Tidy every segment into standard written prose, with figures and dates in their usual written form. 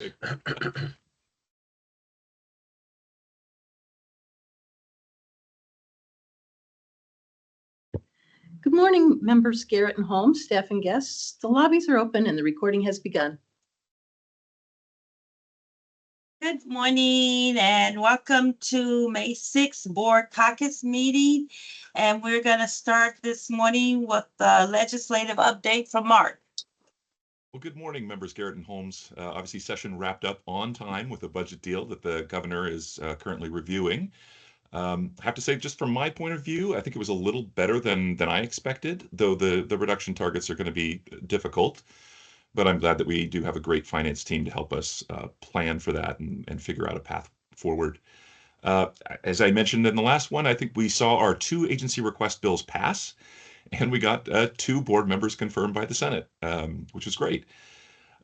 Good morning, members Garrett and Holmes, staff and guests. The lobbies are open and the recording has begun. Good morning and welcome to May 6th Board Caucus meeting. And we're going to start this morning with the legislative update from Mark. Well, good morning, members Garrett and Holmes. Obviously, session wrapped up on time with a budget deal that the governor is currently reviewing. I have to say, just from my point of view, I think it was a little better than I expected, though the reduction targets are going to be difficult. But I'm glad that we do have a great finance team to help us plan for that and figure out a path forward. As I mentioned in the last one, I think we saw our 2 agency request bills pass, and we got 2 board members confirmed by the Senate, which is great.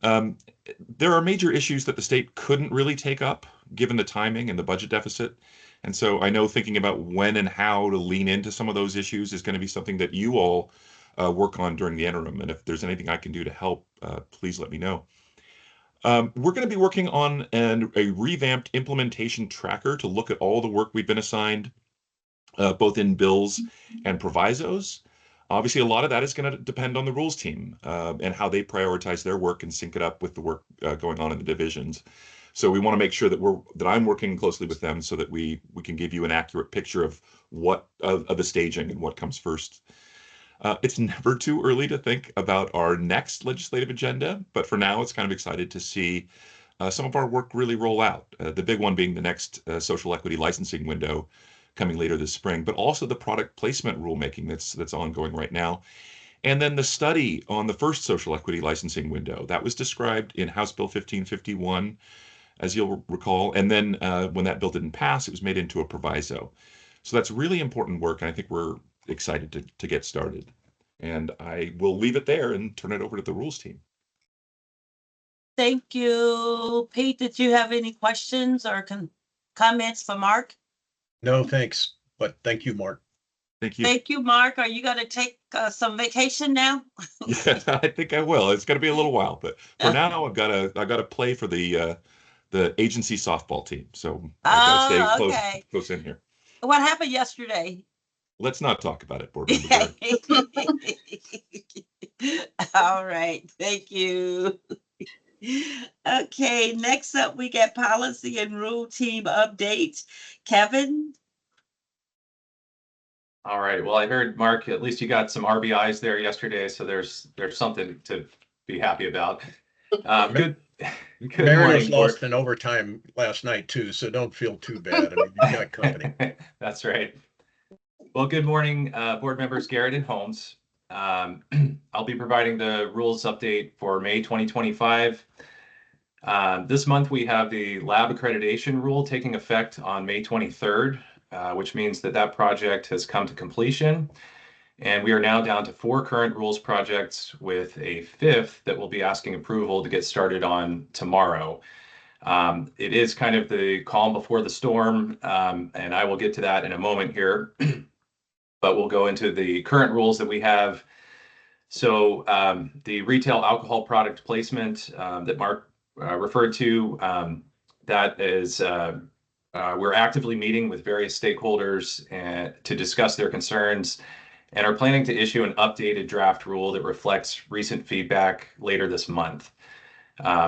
There are major issues that the state couldn't really take up given the timing and the budget deficit. And so I know thinking about when and how to lean into some of those issues is going to be something that you all work on during the interim. And if there's anything I can do to help, please let me know. We're going to be working on a revamped implementation tracker to look at all the work we've been assigned, both in bills and provisos. Obviously, a lot of that is going to depend on the rules team and how they prioritize their work and sync it up with the work going on in the divisions. So we want to make sure that I'm working closely with them so that we can give you an accurate picture of what of the staging and what comes first. It's never too early to think about our next legislative agenda, but for now, it's kind of excited to see some of our work really roll out. The big one being the next social equity licensing window coming later this spring, but also the product placement rulemaking that's ongoing right now. And then the study on the first social equity licensing window that was described in House Bill 1551, as you'll recall. And then when that bill didn't pass, it was made into a proviso. So that's really important work, and I think we're excited to get started. And I will leave it there and turn it over to the rules team. Thank you. Pete, did you have any questions or comments for Mark? No, thanks. But thank you, Mark. Thank you. Thank you, Mark. Are you going to take some vacation now? Yeah, I think I will. It's going to be a little while, but for now, I've got to play for the agency softball team. So I've got to stay close in here. What happened yesterday? Let's not talk about it, board member. All right. Thank you. Okay, next up, we get policy and rule team updates. Kevin? All right. Well, I heard, Mark, at least you got some RBIs there yesterday, so there's something to be happy about. Good Mariners morning, lost in overtime last night too, so don't feel too bad. I mean, you got company. That's right. Well, good morning, board members Garrett and Holmes. I'll be providing the rules update for May 2025. This month we have the lab accreditation rule taking effect on May 23rd, which means that project has come to completion. And we are now down to 4 current rules projects with a 5th that we'll be asking approval to get started on tomorrow. It is kind of the calm before the storm, and I will get to that in a moment here. But we'll go into the current rules that we have. So the retail alcohol product placement that Mark referred to, that is, we're actively meeting with various stakeholders to discuss their concerns and are planning to issue an updated draft rule that reflects recent feedback later this month.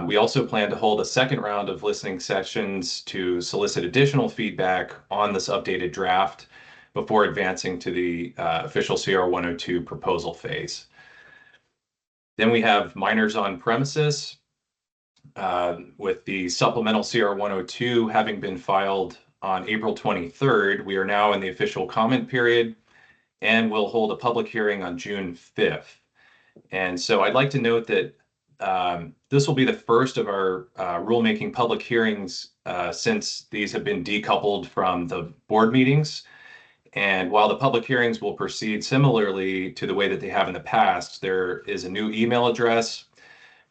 We also plan to hold a second round of listening sessions to solicit additional feedback on this updated draft before advancing to the official CR 102 proposal phase. Then we have minors on premises. With the supplemental CR 102 having been filed on April 23rd, we are now in the official comment period and we'll hold a public hearing on June 5th. And so I'd like to note that this will be the first of our rulemaking public hearings since these have been decoupled from the board meetings. And while the public hearings will proceed similarly to the way that they have in the past, there is a new email address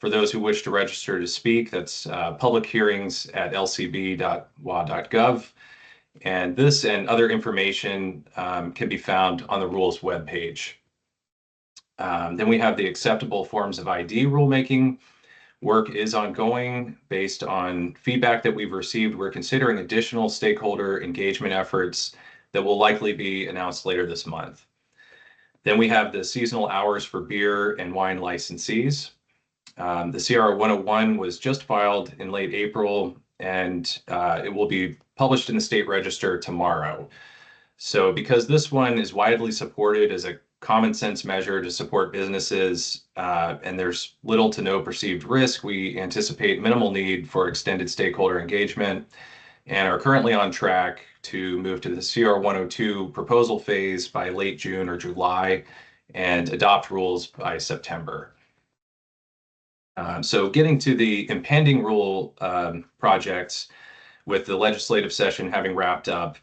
for those who wish to register to speak. That's publichearings@lcb.wa.gov. And this and other information can be found on the rules webpage. Then we have the acceptable forms of ID rulemaking, Work is ongoing based on feedback that we've received. We're considering additional stakeholder engagement efforts that will likely be announced later this month. Then we have the seasonal hours for beer and wine licensees. The CR 101 was just filed in late April, and it will be published in the state register tomorrow. So because this one is widely supported as a common sense measure to support businesses, and there's little to no perceived risk, we anticipate minimal need for extended stakeholder engagement and are currently on track to move to the CR 102 proposal phase by late June or July and adopt rules by September. So getting to the impending rule projects, with the legislative session having wrapped up,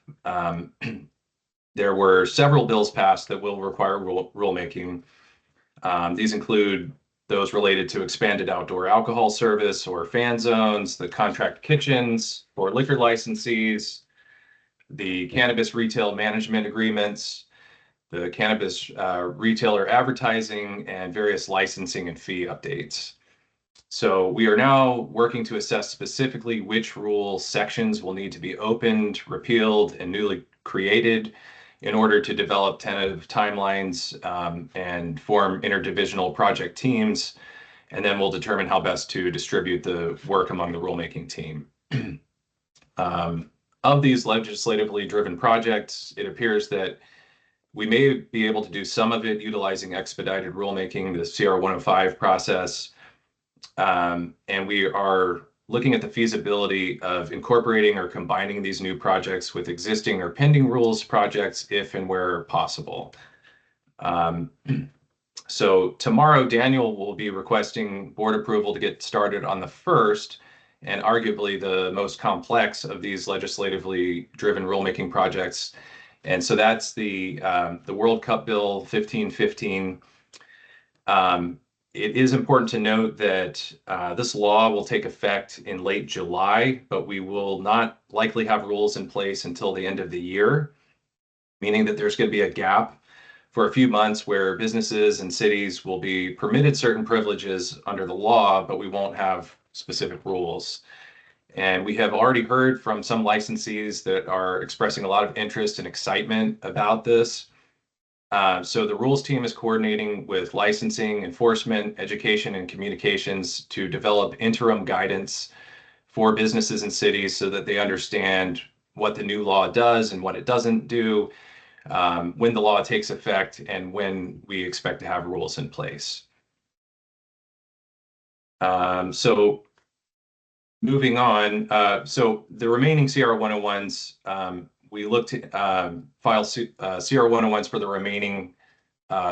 there were several bills passed that will require rulemaking. These include those related to expanded outdoor alcohol service or fan zones, the contract kitchens for liquor licensees, the cannabis retail management agreements, the cannabis retailer advertising, and various licensing and fee updates. So we are now working to assess specifically which rule sections will need to be opened, repealed, and newly created in order to develop tentative timelines and form interdivisional project teams. And then we'll determine how best to distribute the work among the rulemaking team. Of these legislatively driven projects, it appears that we may be able to do some of it utilizing expedited rulemaking, the CR 105 process. And we are looking at the feasibility of incorporating or combining these new projects with existing or pending rules projects if and where possible. So tomorrow, Daniel will be requesting board approval to get started on the first and arguably the most complex of these legislatively driven rulemaking projects. And so that's the World Cup Bill 1515. It is important to note that this law will take effect in late July, but we will not likely have rules in place until the end of the year, meaning that there's going to be a gap for a few months where businesses and cities will be permitted certain privileges under the law, but we won't have specific rules. And we have already heard from some licensees that are expressing a lot of interest and excitement about this. So the rules team is coordinating with licensing, enforcement, education, and communications to develop interim guidance for businesses and cities so that they understand what the new law does and what it doesn't do, when the law takes effect, and when we expect to have rules in place. So moving on, so the remaining CR 101s, we looked to file CR 101s for the remaining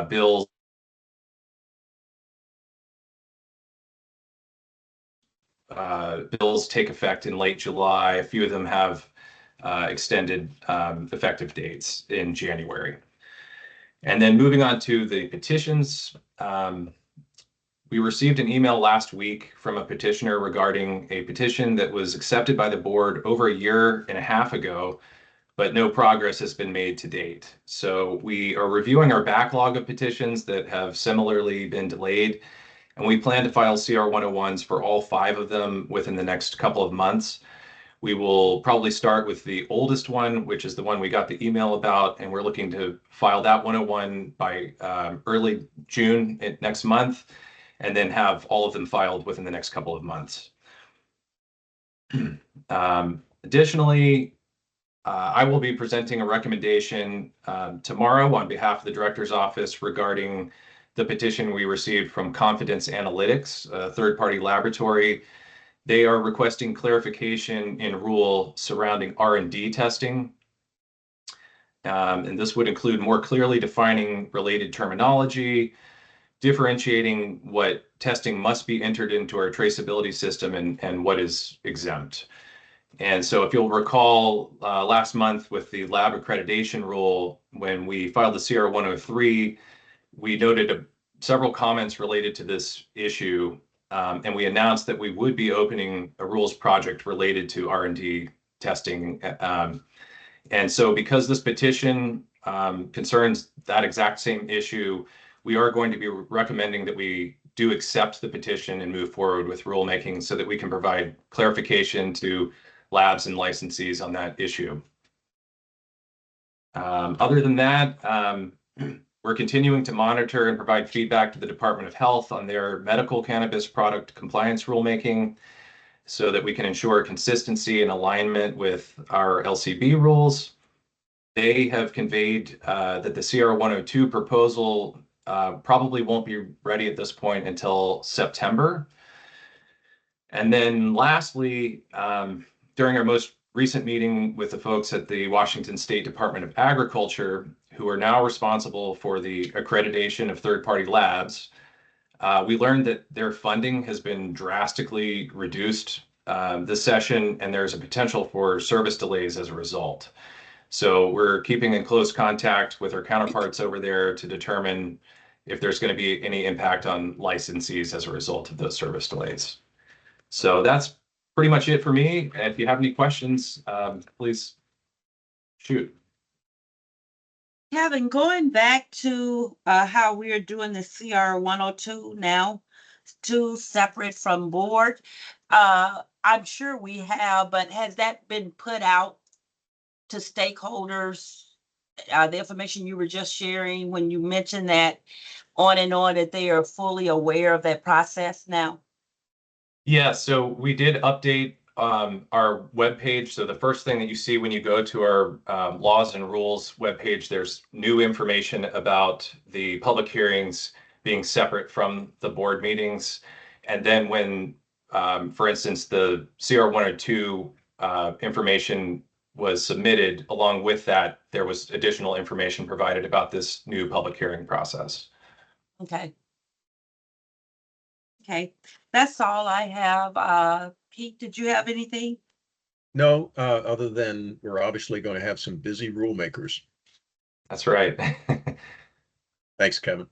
bills. Bills take effect in late July. A few of them have extended effective dates in January. And then moving on to the petitions, we received an email last week from a petitioner regarding a petition that was accepted by the board over a year and a half ago, but no progress has been made to date. So we are reviewing our backlog of petitions that have similarly been delayed, and we plan to file CR 101s for all 5 of them within the next couple of months. We will probably start with the oldest one, which is the one we got the email about, and we're looking to file that 101 by early June next month, and then have all of them filed within the next couple of months. Additionally, I will be presenting a recommendation tomorrow on behalf of the director's office regarding the petition we received from Confidence Analytics, a third-party laboratory. They are requesting clarification in rule surrounding R&D testing. And this would include more clearly defining related terminology, differentiating what testing must be entered into our traceability system and what is exempt. And so if you'll recall, last month with the lab accreditation rule, when we filed the CR 103, we noted several comments related to this issue, and we announced that we would be opening a rules project related to R&D testing. And so because this petition concerns that exact same issue, we are going to be recommending that we do accept the petition and move forward with rulemaking so that we can provide clarification to labs and licensees on that issue. Other than that, we're continuing to monitor and provide feedback to the Department of Health on their medical cannabis product compliance rulemaking so that we can ensure consistency and alignment with our LCB rules. They have conveyed that the CR 102 proposal probably won't be ready at this point until September. And then lastly, during our most recent meeting with the folks at the Washington State Department of Agriculture, who are now responsible for the accreditation of third-party labs, we learned that their funding has been drastically reduced this session, and there's a potential for service delays as a result. So we're keeping in close contact with our counterparts over there to determine if there's going to be any impact on licensees as a result of those service delays. So that's pretty much it for me. And if you have any questions, please shoot. Kevin, going back to how we're doing the CR 102 now, two separate from board, I'm sure we have, but has that been put out to stakeholders? The information you were just sharing when you mentioned that on and on, that they are fully aware of that process now? Yeah, so we did update our webpage. So the first thing that you see when you go to our laws and rules webpage, there's new information about the public hearings being separate from the board meetings. And then when, for instance, the CR 102 information was submitted, along with that, there was additional information provided about this new public hearing process. Okay. Okay, that's all I have. Pete, did you have anything? No, other than we're obviously going to have some busy rulemakers. That's right. Thanks, Kevin.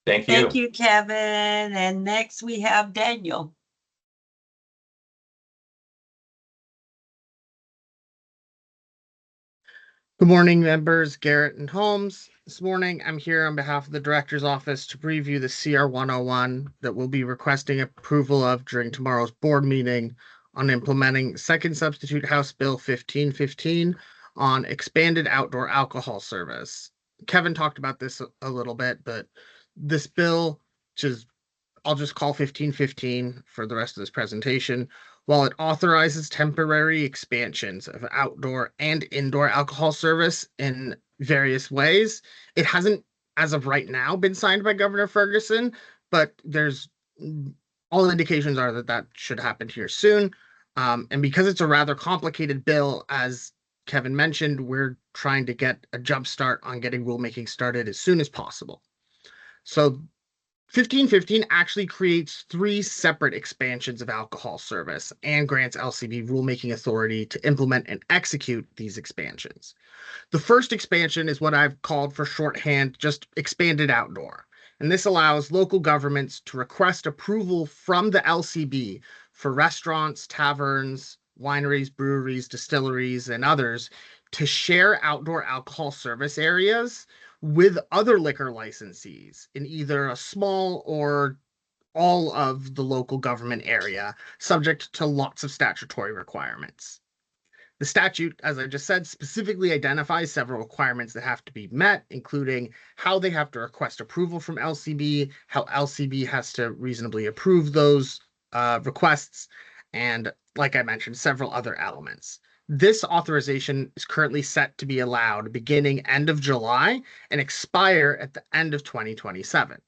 Thank you. Thank you, Kevin. And next we have Daniel. Good morning, members. Garrett and Holmes. This morning, I'm here on behalf of the Director's Office to preview the CR 101 that we'll be requesting approval of during tomorrow's board meeting on implementing Second Substitute House Bill 1515 on expanded outdoor alcohol service. Kevin talked about this a little bit, but this bill, which is I'll just call 1515 for the rest of this presentation, while it authorizes temporary expansions of outdoor and indoor alcohol service in various ways, it hasn't, as of right now, been signed by Governor Ferguson, but there's all indications are that that should happen here soon. And because it's a rather complicated bill, as Kevin mentioned, we're trying to get a jump start on getting rulemaking started as soon as possible. So 1515 actually creates 3 separate expansions of alcohol service and grants LCB rulemaking authority to implement and execute these expansions. The first expansion is what I've called for shorthand just expanded outdoor. And this allows local governments to request approval from the LCB for restaurants, taverns, wineries, breweries, distilleries, and others to share outdoor alcohol service areas with other liquor licensees in either a small or all of the local government area, subject to lots of statutory requirements. The statute, as I just said, specifically identifies several requirements that have to be met, including how they have to request approval from LCB, how LCB has to reasonably approve those requests, and, like I mentioned, several other elements. This authorization is currently set to be allowed beginning end of July and expire at the end of 2027.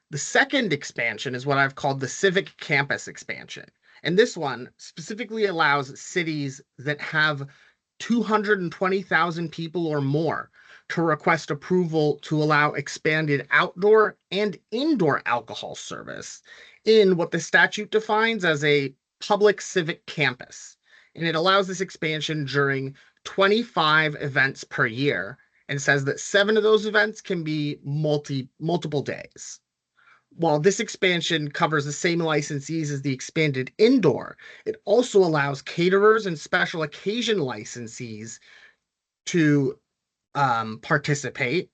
The second expansion is what I've called the Civic Campus expansion. And this one specifically allows cities that have 220,000 people or more to request approval to allow expanded outdoor and indoor alcohol service in what the statute defines as a public civic campus. And it allows this expansion during 25 events per year and says that 7 of those events can be multiple days. While this expansion covers the same licensees as the expanded indoor, it also allows caterers and special occasion licensees to participate.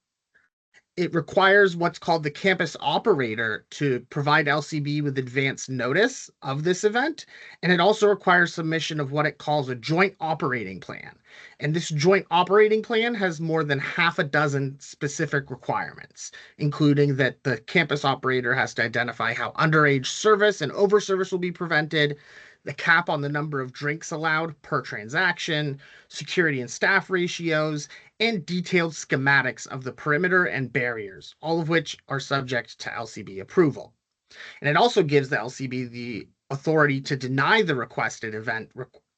It requires what's called the campus operator to provide LCB with advance notice of this event. And it also requires submission of what it calls a joint operating plan. And this joint operating plan has more than half a dozen specific requirements, including that the campus operator has to identify how underage service and overservice will be prevented, the cap on the number of drinks allowed per transaction, security and staff ratios, and detailed schematics of the perimeter and barriers, all of which are subject to LCB approval. And it also gives the LCB the authority to deny the requested event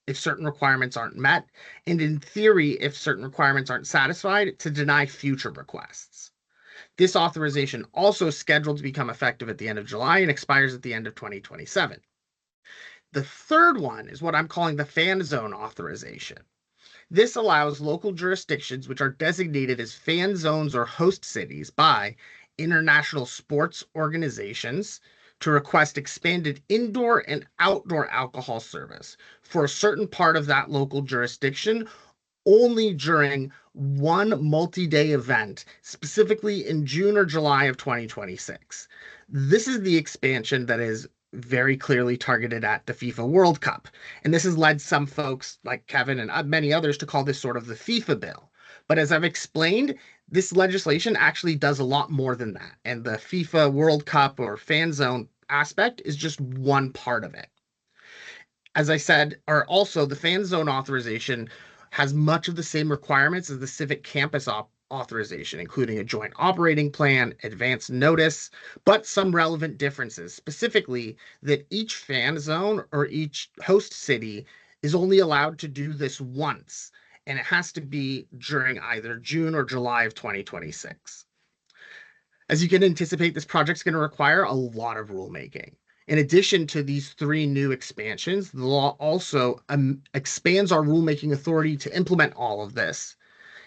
if certain requirements aren't met, and in theory, if certain requirements aren't satisfied, to deny future requests. This authorization also is scheduled to become effective at the end of July and expires at the end of 2027. The third one is what I'm calling the fan zone authorization. This allows local jurisdictions, which are designated as fan zones or host cities by international sports organizations, to request expanded indoor and outdoor alcohol service for a certain part of that local jurisdiction only during one multi-day event, specifically in June or July of 2026. This is the expansion that is very clearly targeted at the FIFA World Cup. And this has led some folks like Kevin and many others to call this sort of the FIFA bill. But as I've explained, this legislation actually does a lot more than that. And the FIFA World Cup or fan zone aspect is just one part of it. As I said, or also the fan zone authorization has much of the same requirements as the civic campus authorization, including a joint operating plan, advance notice, but some relevant differences, specifically that each fan zone or each host city is only allowed to do this once, and it has to be during either June or July of 2026. As you can anticipate, this project's going to require a lot of rulemaking. In addition to these three new expansions, the law also expands our rulemaking authority to implement all of this.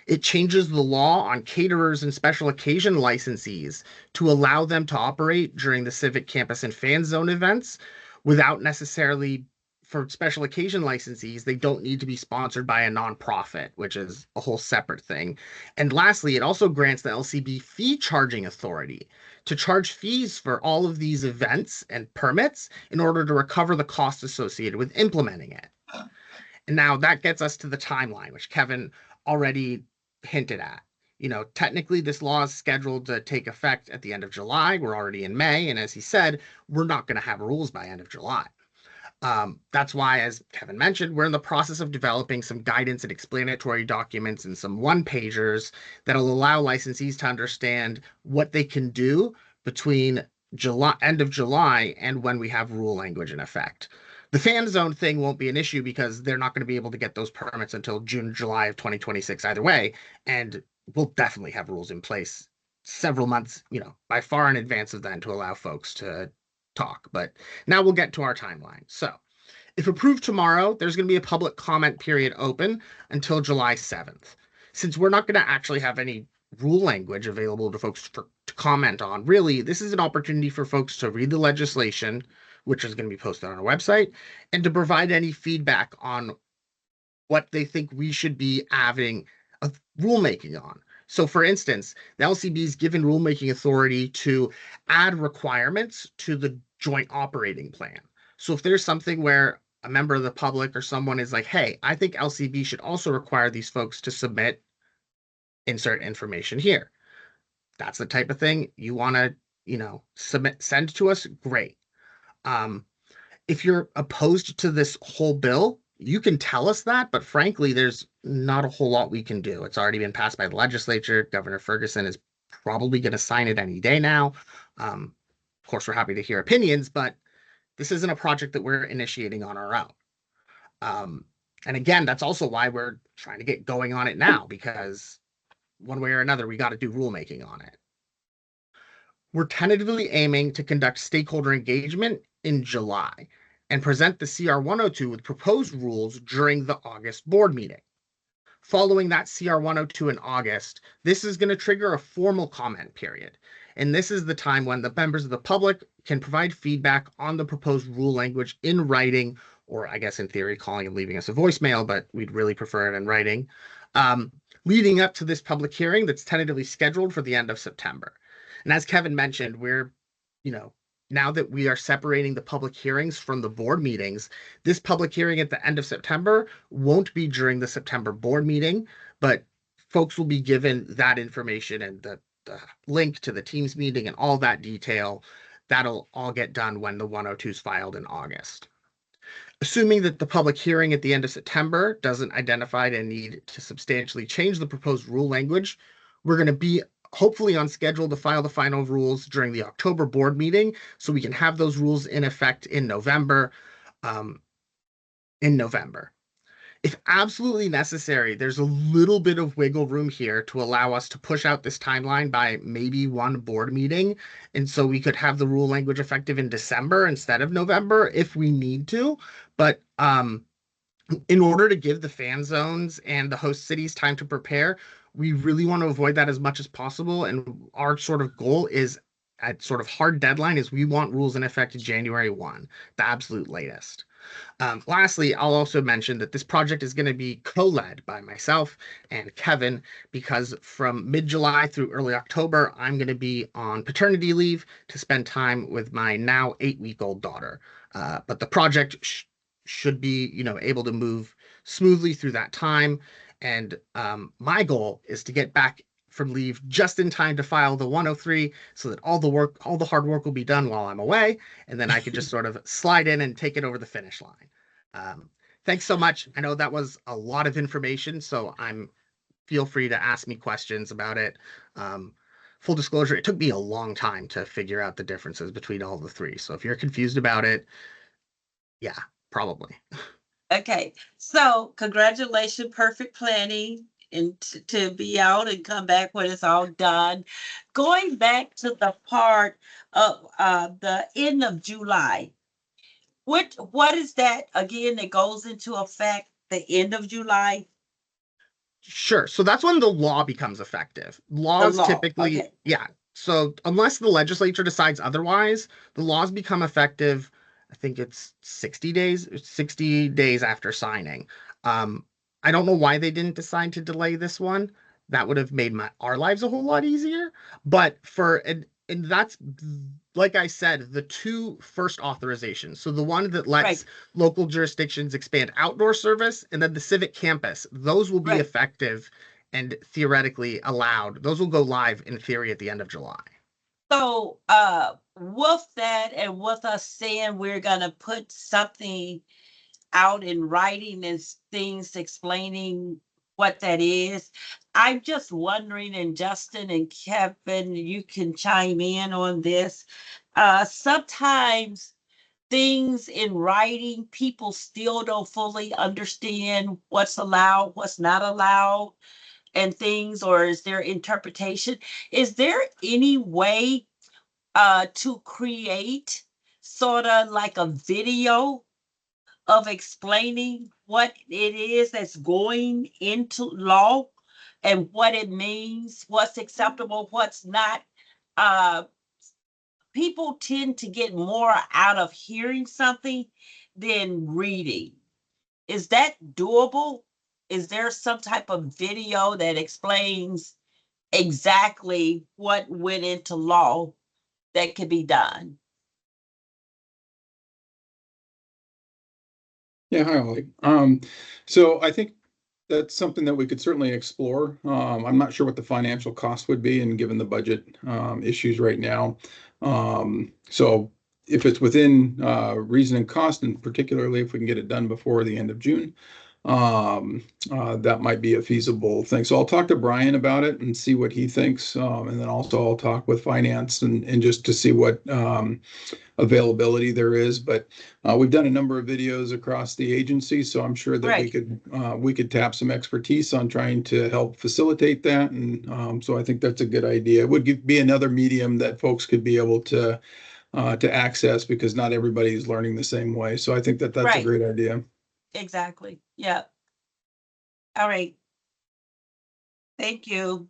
It changes the law on caterers and special occasion licensees to allow them to operate during the civic campus and fan zone events without necessarily, for special occasion licensees, they don't need to be sponsored by a nonprofit, which is a whole separate thing. And lastly, it also grants the LCB fee charging authority to charge fees for all of these events and permits in order to recover the costs associated with implementing it. And now that gets us to the timeline, which Kevin already hinted at. Technically, this law is scheduled to take effect at the end of July. We're already in May. And as he said, we're not going to have rules by end of July. That's why, as Kevin mentioned, we're in the process of developing some guidance and explanatory documents and some one-pagers that'll allow licensees to understand what they can do between end of July and when we have rule language in effect. The fan zone thing won't be an issue because they're not going to be able to get those permits until June, July of 2026 either way. And we'll definitely have rules in place several months, by far in advance of then to allow folks to talk. But now we'll get to our timeline. So if approved tomorrow, there's going to be a public comment period open until July 7th. Since we're not going to actually have any rule language available to folks to comment on, really, this is an opportunity for folks to read the legislation, which is going to be posted on our website, and to provide any feedback on what they think we should be having a rulemaking on. So for instance, the LCB is given rulemaking authority to add requirements to the joint operating plan. So if there's something where a member of the public or someone is like, hey, I think LCB should also require these folks to submit insert information here. That's the type of thing you want to, send to us. Great. If you're opposed to this whole bill, you can tell us that, but frankly, there's not a whole lot we can do. It's already been passed by the legislature. Governor Ferguson is probably going to sign it any day now. Of course, we're happy to hear opinions, but this isn't a project that we're initiating on our own. And again, that's also why we're trying to get going on it now, because one way or another, we got to do rulemaking on it. We're tentatively aiming to conduct stakeholder engagement in July and present the CR 102 with proposed rules during the August board meeting. Following that CR 102 in August, this is going to trigger a formal comment period. And this is the time when the members of the public can provide feedback on the proposed rule language in writing, or I guess in theory, calling and leaving us a voicemail, but we'd really prefer it in writing. leading up to this public hearing that's tentatively scheduled for the end of September. And as Kevin mentioned, we're, now that we are separating the public hearings from the board meetings, this public hearing at the end of September won't be during the September board meeting, but folks will be given that information and the link to the Teams meeting and all that detail. That'll all get done when the 102 is filed in August. Assuming that the public hearing at the end of September doesn't identify a need to substantially change the proposed rule language, we're going to be hopefully on schedule to file the final rules during the October board meeting, so we can have those rules in effect in November. If absolutely necessary, there's a little bit of wiggle room here to allow us to push out this timeline by maybe one board meeting. And so we could have the rule language effective in December instead of November if we need to. But in order to give the fan zones and the host cities time to prepare, we really want to avoid that as much as possible. And our sort of goal is at sort of hard deadline is we want rules in effect January 1, the absolute latest. Lastly, I'll also mention that this project is going to be co-led by myself and Kevin, because from mid-July through early October, I'm going to be on paternity leave to spend time with my now 8-week-old daughter. But the project should be, able to move smoothly through that time. And my goal is to get back from leave just in time to file the 103 so that all the hard work will be done while I'm away. And then I could just sort of slide in and take it over the finish line. Thanks so much. I know that was a lot of information, so feel free to ask me questions about it. Full disclosure, it took me a long time to figure out the differences between all the three. So if you're confused about it, yeah, probably. Okay, so congratulations, perfect planning, and to be out and come back when it's all done. Going back to the part of the end of July, what is that again that goes into effect the end of July? Sure. So that's when the law becomes effective. Laws typically, okay. yeah. So unless the legislature decides otherwise, the laws become effective. I think it's 60 days after signing. I don't know why they didn't decide to delay this one. That would have made our lives a whole lot easier. But and that's, like I said, the two first authorizations. So the one that lets local jurisdictions expand outdoor service, and then the civic campus, those will be effective and theoretically allowed. Those will go live in theory at the end of July. So with that, and with us saying we're gonna put something out in writing and things explaining what that is, I'm just wondering, and Justin and Kevin, you can chime in on this. Sometimes things in writing, people still don't fully understand what's allowed, what's not allowed, and things, or is there interpretation? Is there any way to create sort of like a video of explaining what it is that's going into law and what it means, what's acceptable, what's not? People tend to get more out of hearing something than reading. Is that doable? Is there some type of video that explains exactly what went into law that could be done? Yeah, hi, Holly. So I think that's something that we could certainly explore. I'm not sure what the financial cost would be, and given the budget issues right now. So if it's within reason and cost, and particularly if we can get it done before the end of June, that might be a feasible thing. So I'll talk to Brian about it and see what he thinks. And then also I'll talk with finance and just to see what availability there is. But we've done a number of videos across the agency, so I'm sure that we could tap some expertise on trying to help facilitate that. And so I think that's a good idea. It would be another medium that folks could be able to access, because not everybody is learning the same way. So I think that that's a great idea. Exactly. Yeah. All right. Thank you.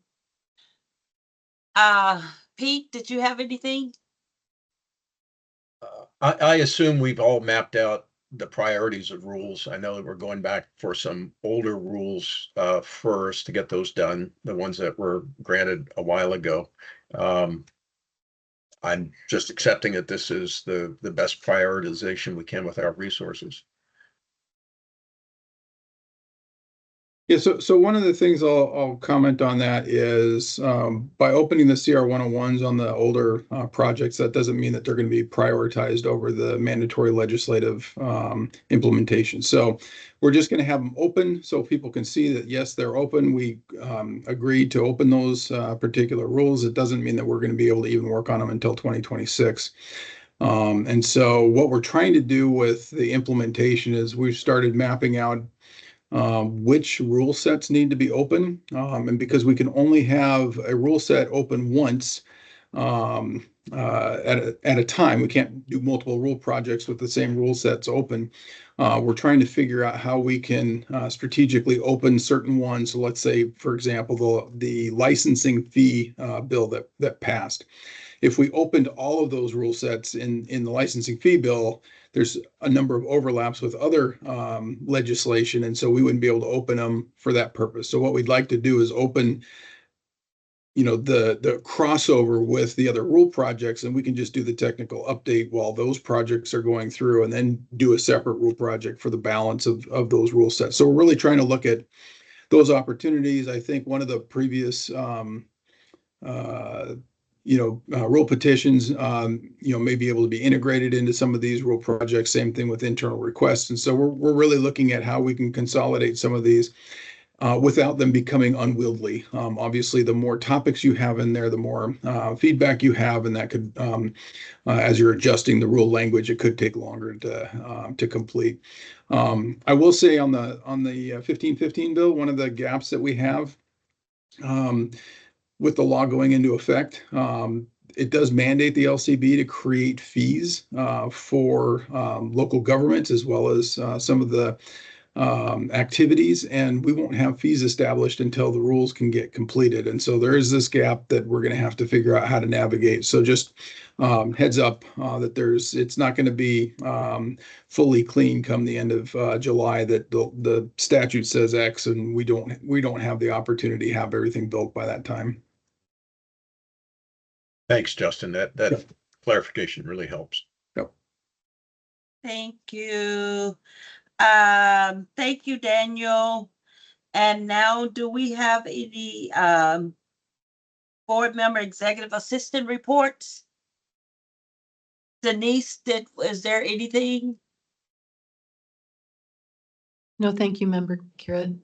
Pete, did you have anything? I assume we've all mapped out the priorities of rules. I know that we're going back for some older rules first to get those done, the ones that were granted a while ago. I'm just accepting that this is the best prioritization we can with our resources. Yeah, so one of the things I'll comment on that is by opening the CR 101s on the older projects, that doesn't mean that they're going to be prioritized over the mandatory legislative implementation. So we're just going to have them open so people can see that, yes, they're open. We agreed to open those particular rules. It doesn't mean that we're going to be able to even work on them until 2026. And so what we're trying to do with the implementation is we've started mapping out which rule sets need to be open. And because we can only have a rule set open once at a time, we can't do multiple rule projects with the same rule sets open. We're trying to figure out how we can strategically open certain ones. So let's say, for example, the licensing fee bill that passed. If we opened all of those rule sets in the licensing fee bill, there's a number of overlaps with other legislation, and so we wouldn't be able to open them for that purpose. So what we'd like to do is open, the crossover with the other rule projects, and we can just do the technical update while those projects are going through, and then do a separate rule project for the balance of those rule sets. So we're really trying to look at those opportunities. I think one of the previous rule petitions, may be able to be integrated into some of these rule projects. Same thing with internal requests. And so we're really looking at how we can consolidate some of these without them becoming unwieldy. Obviously, the more topics you have in there, the more feedback you have, and that could, as you're adjusting the rule language, it could take longer to complete. I will say on the 1515 bill, one of the gaps that we have, with the law going into effect, it does mandate the LCB to create fees for local governments as well as some of the activities, and we won't have fees established until the rules can get completed. And so there is this gap that we're going to have to figure out how to navigate. So just heads up that it's not going to be fully clean come the end of July, that the statute says X and we don't have the opportunity to have everything built by that time. Thanks, Justin. That clarification really helps. Yep. Thank you. Thank you, Daniel. And now, do we have any board member executive assistant reports? Denise, is there anything? No, thank you, Member Garrett.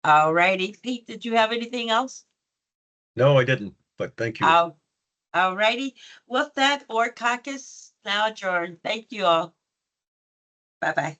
All righty. Pete, did you have anything else? No, I didn't, but thank you. All righty. With that, Board Caucus now adjourned. Thank you all. Bye-bye.